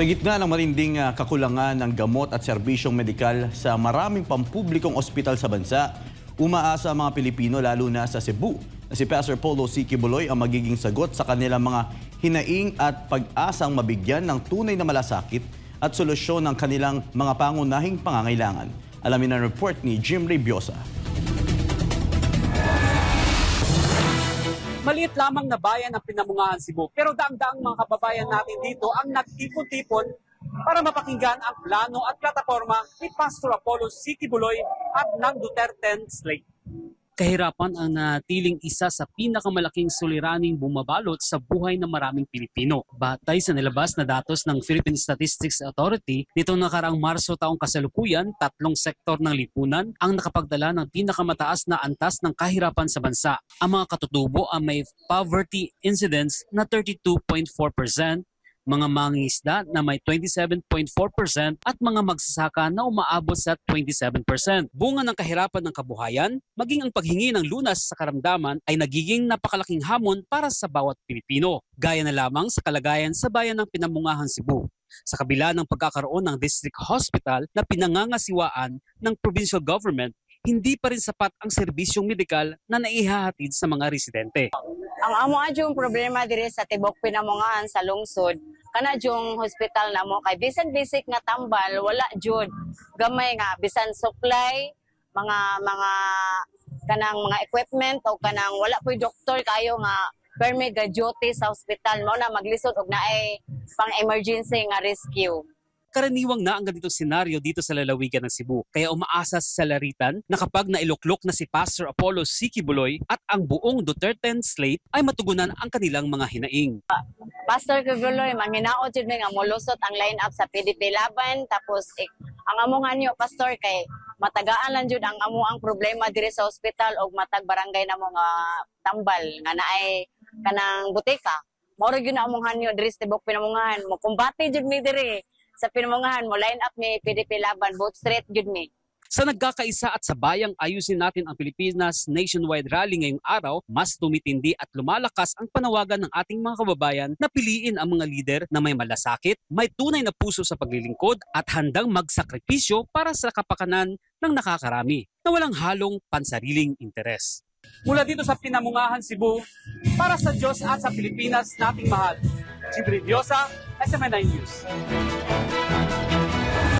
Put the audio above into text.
Sa gitna ng matinding kakulangan ng gamot at serbisyong medikal sa maraming pampublikong ospital sa bansa, umaasa ang mga Pilipino lalo na sa Cebu na si Pastor Apollo C. Quiboloy ang magiging sagot sa kanilang mga hinaing at pag-asang mabigyan ng tunay na malasakit at solusyon ng kanilang mga pangunahing pangangailangan. Alamin ang report ni Jim Ribiosa. Maliit lamang na bayan ang Pinamungahan, Cebu, pero daang-daang mga kababayan natin dito ang nagtipon-tipon para mapakinggan ang plano at plataforma ni Pastor Apollo C. Quiboloy at ng Duterte slate. Kahirapan ang natiling isa sa pinakamalaking suliraning bumabalot sa buhay ng maraming Pilipino. Batay sa nilabas na datos ng Philippine Statistics Authority, nitong nakaraang Marso taong kasalukuyan, 3 sektor ng lipunan ang nakapagdala ng pinakamataas na antas ng kahirapan sa bansa. Ang mga katutubo ang may poverty incidence na 32.4%, mga mangingisda na may 27.4% at mga magsasaka na umaabot sa 27%. Bunga ng kahirapan ng kabuhayan, maging ang paghingi ng lunas sa karamdaman ay nagiging napakalaking hamon para sa bawat Pilipino. Gaya na lamang sa kalagayan sa bayan ng Pinamungahan, Cebu. Sa kabila ng pagkakaroon ng district hospital na pinangangasiwaan ng provincial government, hindi pa rin sapat ang serbisyong medikal na naihahatid sa mga residente. Ang amo adjong problema dire sa tibok Pinamungahan sa lungsod, kana jung hospital na mo kay bisan basic nga tambal wala jud gamay nga bisan supply mga kanang mga equipment o kanang wala po'y doktor kayo nga permi ga duty sa hospital mo na maglisod og naay pang emergency nga rescue. Karaniwang na ang ganitong senaryo dito sa lalawigan ng Cebu. Kaya umaasa sa salaritan na kapag nailuklok na si Pastor Apollo C. Quiboloy at ang buong Duterte slate ay matugunan ang kanilang mga hinaing. Pastor Quiboloy, manghinaot jud mi nga molusot ang line-up sa PDP laban tapos ang amongan niyo pastor kay matagaan lang jud ang amuang problema diri sa ospital og matag barangay na mo nga tambal nga naay kanang butika. Mao ra gyud na amongan niyo diri sa tibok Pinamungahan mo kumbati jud mi diri. Sa Pinamungahan mo line up ni PDP laban both straight jud mi. Sa nagkakaisa at sa bayang ayusin natin ang Pilipinas nationwide rally ngayong araw, mas tumitindi at lumalakas ang panawagan ng ating mga kababayan na piliin ang mga lider na may malasakit, may tunay na puso sa paglilingkod at handang magsakripisyo para sa kapakanan ng nakakarami na walang halong pansariling interes. Mula dito sa Pinamungahan, Cebu, para sa Diyos at sa Pilipinas nating mahal. Jim Ribiosa, SMN9 News.